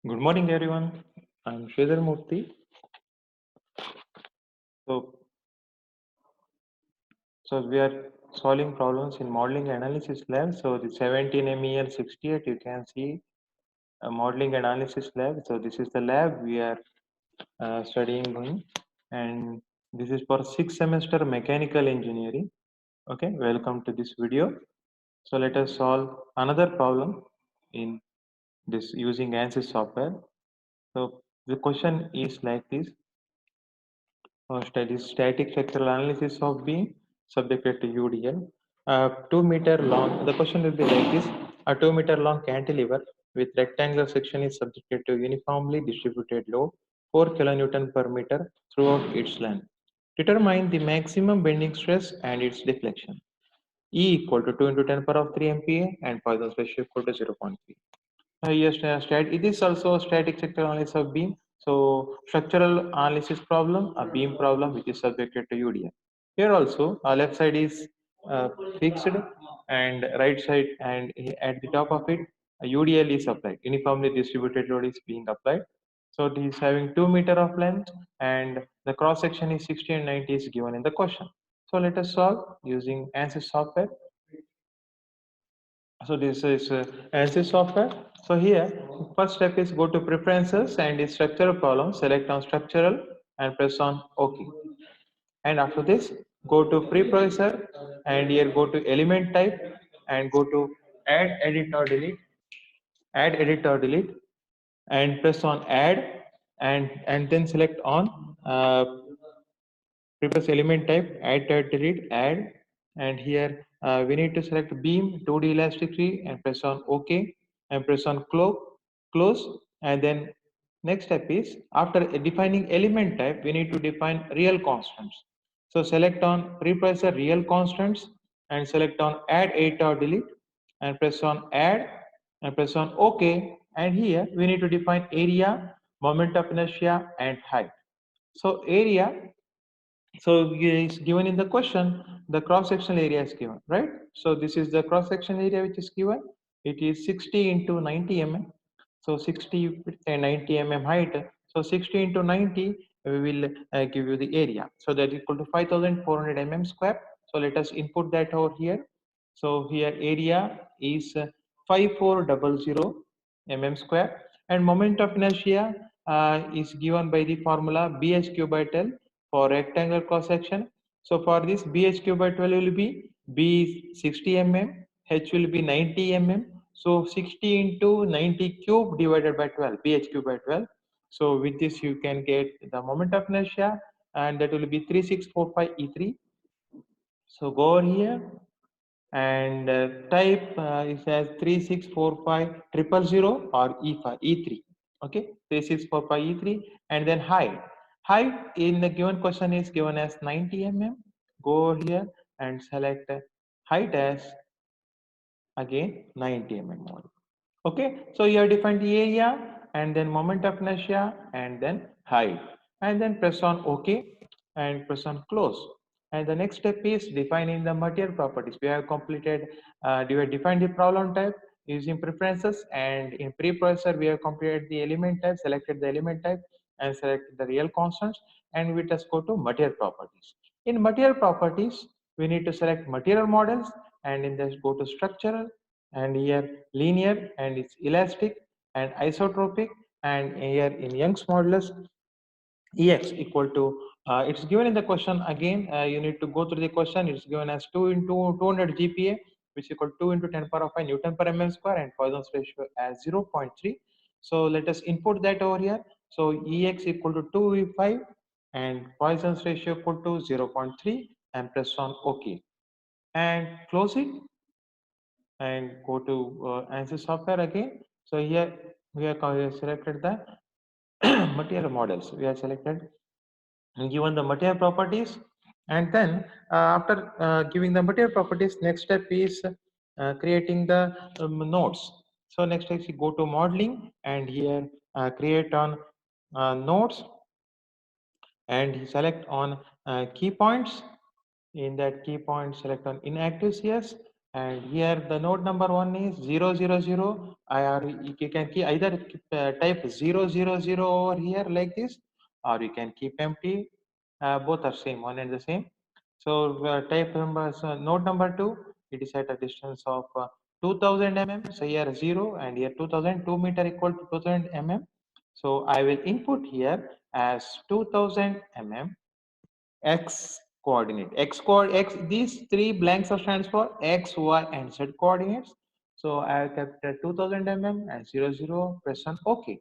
Good morning, everyone. I'm Sridhar Murthy. So, so we are solving problems in modeling analysis lab. So the 17 MEL 68, you can see a modeling analysis lab. So this is the lab we are studying in, and this is for 6th semester mechanical engineering. Okay, welcome to this video. So let us solve another problem in this using ANSYS software. So the question is like this. Studies static structural analysis of beam subjected to UDL. 2 meter long, the question will be like this. A 2 meter long cantilever with rectangular section is subjected to uniformly distributed load 4 kilonewton per meter throughout its length. Determine the maximum bending stress and its deflection. E equal to 2 into 10 power of 3 MPa and Poisson's ratio equal to 0.3. Yes, it is also a static structural analysis of beam. So structural analysis problem, a beam problem which is subjected to UDL. Here also, left side is fixed and right side and at the top of it, a UDL is applied. Uniformly distributed load is being applied. So it is having 2 meter of length and the cross section is 60 and 90 is given in the question. So let us solve using ANSYS software. So this is ANSYS software. So here, first step is go to preferences and in structural column, select on structural and press on OK. And after this, go to preprocessor and here go to element type and go to add, edit or delete, add, edit or delete, and press on add and then select on prepress element type, add, delete, add, and here we need to select beam 2D elastic tree and press on OK and press on close, and then next step is after defining element type, we need to define real constants. So select on preprocessor real constants and select on add, edit or delete and press on add and press on OK, and here we need to define area, moment of inertia, and height. So area, so is given in the question, the cross-sectional area is given, right? So this is the cross-section area which is given. It is 60 into 90 mm. So 60 and 90 mm height. So 60 into 90, we will give you the area. So that is equal to 5,400 mm square. So let us input that over here. So here area is 5400 mm square, and moment of inertia is given by the formula bh by 12 for rectangular cross section. So for this bh by 12 will be b 60 mm, h will be 90 mm. So 60 into 90 cube divided by 12, bh by 12. So with this you can get the moment of inertia, and that will be 3645 E3. So go over here and type it as 3645 or E3. Okay, 3645 E3, and then height in the given question is given as 90 mm. Go over here and select height as again 90 mm only. Okay, so you have defined the area and then moment of inertia and then height, and then press on OK and press on close. And the next step is defining the material properties. We have completed, we have defined the problem type using preferences, and in preprocessor we have completed the element type, selected the element type and selected the real constants, and we just go to material properties. In material properties, we need to select material models, and in this go to structural, and here linear and it's elastic and isotropic, and here in Young's modulus Ex equal to, it's given in the question again, you need to go through the question. It's given as 2 into 200 GPa, which is equal to 2 into 10 power of 5 Newton per mm square, and Poisson's ratio as 0.3. So let us input that over here. So Ex equal to 2V5 and Poisson's ratio equal to 0.3, and press on OK and close it and go to ANSYS software again. So here we have selected the material models. We have selected and given the material properties, and then after giving the material properties, next step is creating the nodes. So next step you go to modeling, and here create on nodes and select on key points. In that key point select on inactive CS And here the node number one is 000. Or you can keep either type 000 over here like this, or you can keep empty. Both are same, one and the same. So type number, so node number two, it is at a distance of 2000 mm. So here 0 and here 2000, 2 meter equal to 2000 mm. So I will input here as 2000 mm x coordinate. X, these three blanks are stands for x, y, and z coordinates. So I have kept 2000 mm and 00. Press on OK.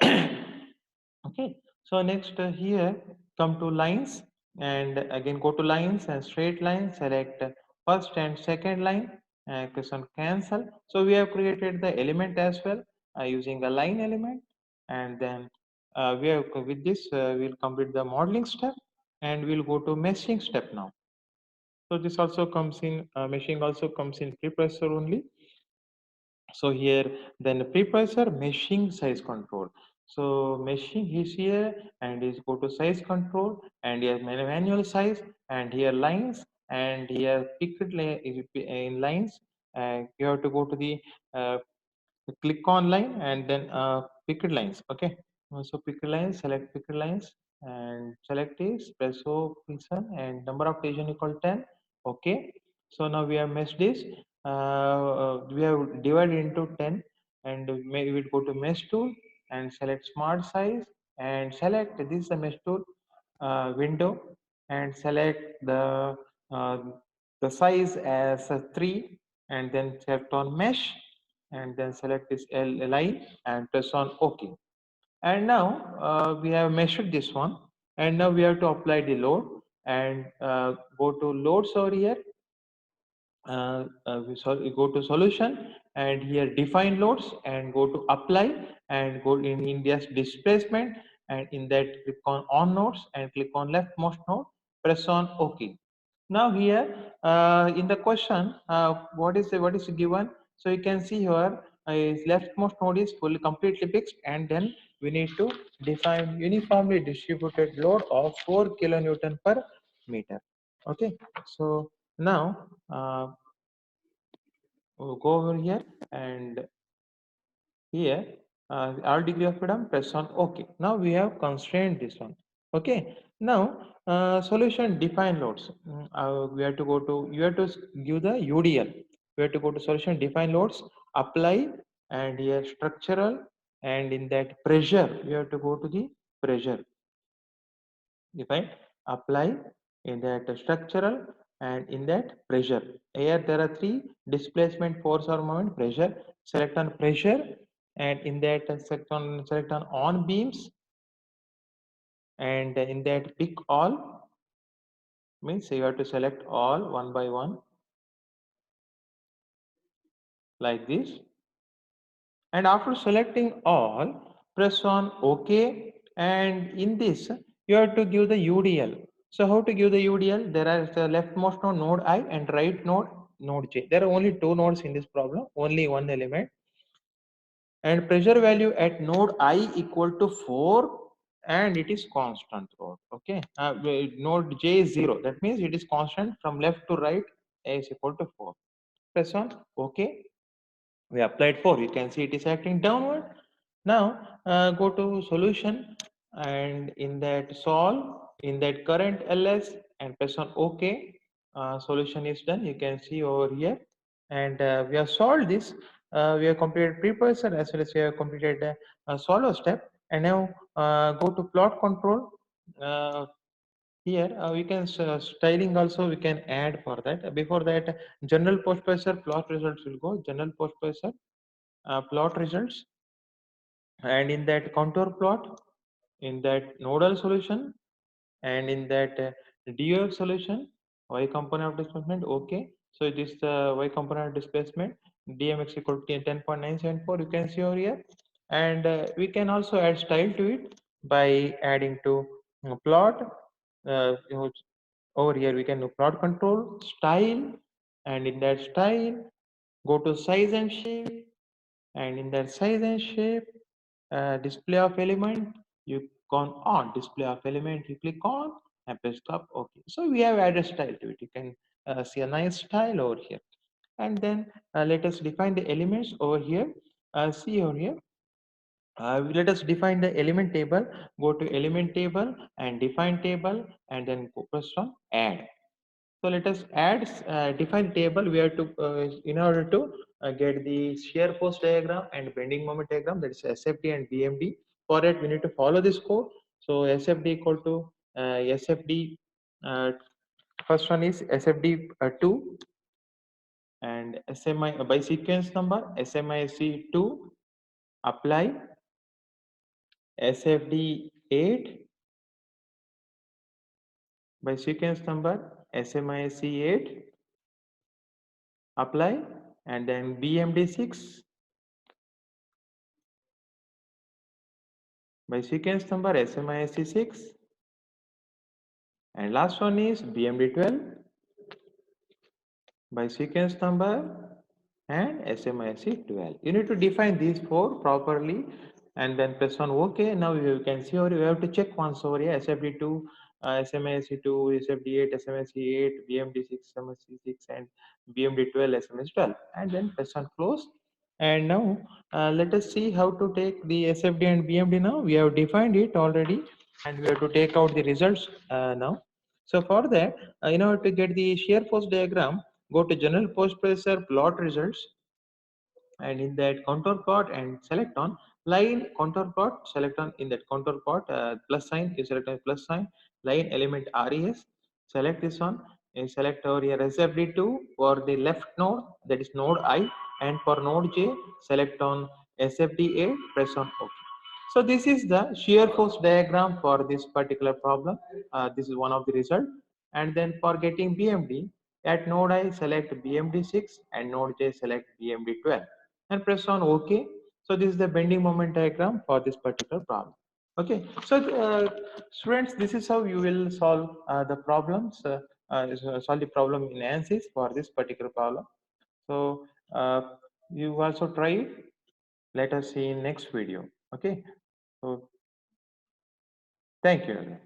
Okay. So next here come to lines, and again go to lines and straight line. Select first and second line. Press on cancel. So we have created the element as well using a line element, and then we have with this we'll complete the modeling step, and we'll go to meshing step now. So this also comes in meshing also comes in preprocessor only. So here then preprocessor meshing size control. So meshing is here and is go to size control, and here manual size, and here lines, and here picked in lines. You have to go to the uh, click on line and then picked lines. Okay. So picked lines, select picked lines, and select is presso pixel and number of region equal 10. Okay. So now we have meshed this. We have divided into 10, and we will go to mesh tool and select smart size, and select this is the mesh tool window, and select uh, the size as 3, and then select on mesh, and then select this line and press on OK. And now we have measured this one, and now we have to apply the load, and go to loads over here. We go to solution, and here define loads, and go to apply, and go in India's displacement, and in that click on nodes and click on leftmost node, press on OK. Now here in the question, what is given? So you can see here is leftmost node is fully completely fixed, and then we need to define uniformly distributed load of 4 kilonewton per meter. Okay, so now we'll go over here, and here all degree of freedom, press on OK. Now we have constrained this one. Okay, now solution define loads. We have to go to, you have to give the UDL. We have to go to solution define loads, apply, and here structural, and in that pressure we have to go to the pressure. Define, apply, in that structural, and in that pressure. Here there are three: displacement, force or moment, pressure. Select on pressure, and in that select on beams, and in that pick all, means you have to select all one by one like this. And after selecting all, press on OK, and in this you have to give the UDL. So how to give the UDL? There are the leftmost node I and right node J. There are only two nodes in this problem, only one element, and pressure value at node I equal to 4, and it is constant node. Okay, node J is 0, that means it is constant from left to right. A is equal to 4. Press on OK. We applied 4, you can see it is acting downward. Now go to solution, and in that solve, in that current ls, and press on OK. Solution is done, you can see over here, and we have solved this. We have completed preprocessor as well as we have completed solver step, and now go to plot control. Here we can styling also we can add for that. Before that, general post processor plot results will go, general post processor plot results, and in that contour plot, in that nodal solution, and in that DOF solution, y component of displacement. Okay, so it is the y component of displacement, dmx equal to 10.974, you can see over here. And we can also add style to it by adding to plot. Over here we can do plot control style, and in that style go to size and shape, and in that size and shape display of element, you on display of element, you click on and press stop. Okay, so we have added style to it. You can see a nice style over here. And then let us define the elements over here. See over here. Let us define the element table. Go to element table and define table, and then focus on add. So let us add define table. We have to in order to get the shear force diagram and bending moment diagram, that is SFD and BMD. For it, we need to follow this code. So SFD equal to SFD. Uh, First one is SFD 2 and SMI by sequence number SMIC 2. Apply SFD 8 by sequence number SMIC 8. Apply, and then BMD 6 by sequence number SMIC 6, and last one is BMD 12 by sequence number and SMIC 12. You need to define these four properly and then press on OK. Now you can see, or you have to check once over here SFD2, SMIC2, SFD8, SMIC8, BMD6, SMIC6, and BMD12, SMIC12, and then press on close. And now let us see how to take the SFD and BMD. Now we have defined it already, and we have to take out the results now. So for that, in order to get the shear force diagram, go to general post pressure, plot results, and in that contour plot and select on line contour plot, select on in that contour plot plus sign, you select on plus sign, line element res, select this one, and select over here SFD2 for the left node, that is node I, and for node J select on SFD8, press on OK. So this is the shear force diagram for this particular problem. This is one of the result. And then for getting BMD, at node I select BMD6 and node J select BMD12 and press on OK. So this is the bending moment diagram for this particular problem. Okay, so students, this is how you will solve the problems, solve the problem in ANSYS for this particular problem. So you also try it. Let us see in next video. Okay, so thank you.